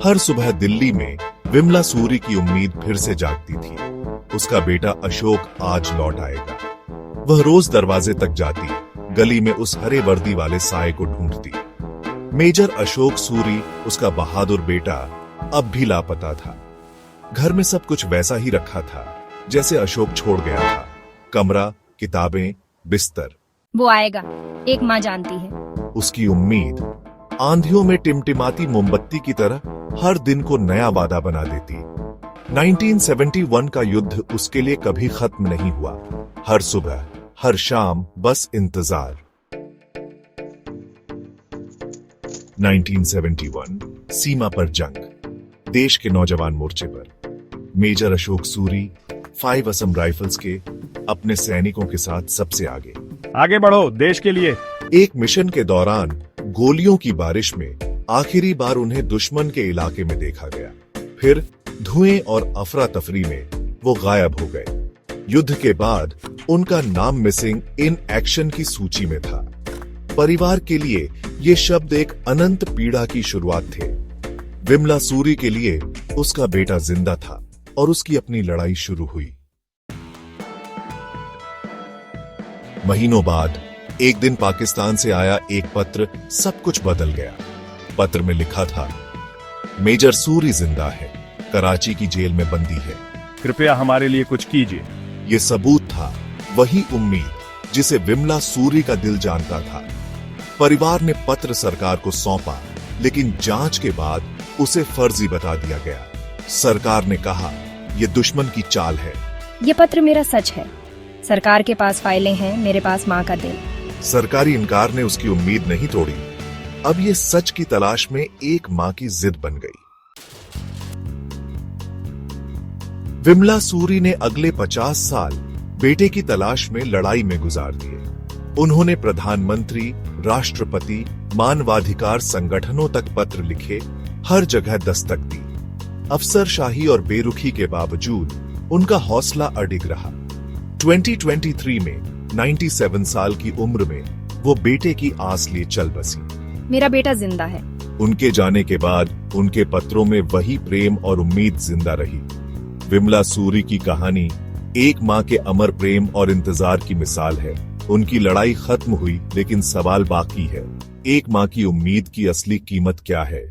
हर सुबह दिल्ली में विमला सूरी की उम्मीद फिर से जागती थी। उसका बेटा अशोक आज लौट आएगा। वह रोज दरवाजे तक जाती, गली में उस हरे वर्दी वाले साए को ढूंढती। मेजर अशोक सूरी, उसका बहादुर बेटा, अब भी लापता था। घर में सब कुछ वैसा ही रखा था जैसे अशोक छोड़ गया था। कमरा, किताबें, बिस्तर। वो आएगा, एक माँ जानती है। उसकी उम्मीद आंधियों में टिमटिमाती मोमबत्ती की तरह हर दिन को नया वादा बना देती। 1971 का युद्ध उसके लिए कभी खत्म नहीं हुआ। हर सुबह, हर शाम बस इंतजार। 1971 सीमा पर जंग। देश के नौजवान मोर्चे पर मेजर अशोक सूरी 5 असम राइफल्स के अपने सैनिकों के साथ सबसे आगे। आगे बढ़ो देश के लिए। एक मिशन के दौरान गोलियों की बारिश में आखिरी बार उन्हें दुश्मन के इलाके में देखा गया। फिर धुएं और अफरा तफरी में वो गायब हो गए। युद्ध के बाद उनका नाम मिसिंग इन एक्शन की सूची में था। परिवार के लिए ये शब्द एक अनंत पीड़ा की शुरुआत थे। विमला सूरी के लिए उसका बेटा जिंदा था और उसकी अपनी लड़ाई शुरू हुई। महीनों बाद एक दिन पाकिस्तान से आया एक पत्र सब कुछ बदल गया। पत्र में लिखा था, मेजर सूरी जिंदा है, कराची की जेल में बंदी है, कृपया हमारे लिए कुछ कीजिए। ये सबूत था, वही उम्मीद जिसे विमला सूरी का दिल जानता था। परिवार ने पत्र सरकार को सौंपा, लेकिन जांच के बाद उसे फर्जी बता दिया गया। सरकार ने कहा, यह दुश्मन की चाल है। ये पत्र मेरा सच है। सरकार के पास फाइलें हैं, मेरे पास माँ का दिल। सरकारी इनकार ने उसकी उम्मीद नहीं तोड़ी। अब ये सच की तलाश में एक मां की जिद बन गई। विमला सूरी ने अगले 50 साल बेटे की तलाश में लड़ाई में गुजार दिए। उन्होंने प्रधानमंत्री, राष्ट्रपति, मानवाधिकार संगठनों तक पत्र लिखे, हर जगह दस्तक दी। अफसरशाही और बेरुखी के बावजूद उनका हौसला अडिग रहा। 2023 में 97 साल की उम्र में वो बेटे की आस लिए चल बसी। मेरा बेटा जिंदा है। उनके जाने के बाद उनके पत्रों में वही प्रेम और उम्मीद जिंदा रही। विमला सूरी की कहानी एक मां के अमर प्रेम और इंतजार की मिसाल है। उनकी लड़ाई खत्म हुई, लेकिन सवाल बाकी है, एक मां की उम्मीद की असली कीमत क्या है?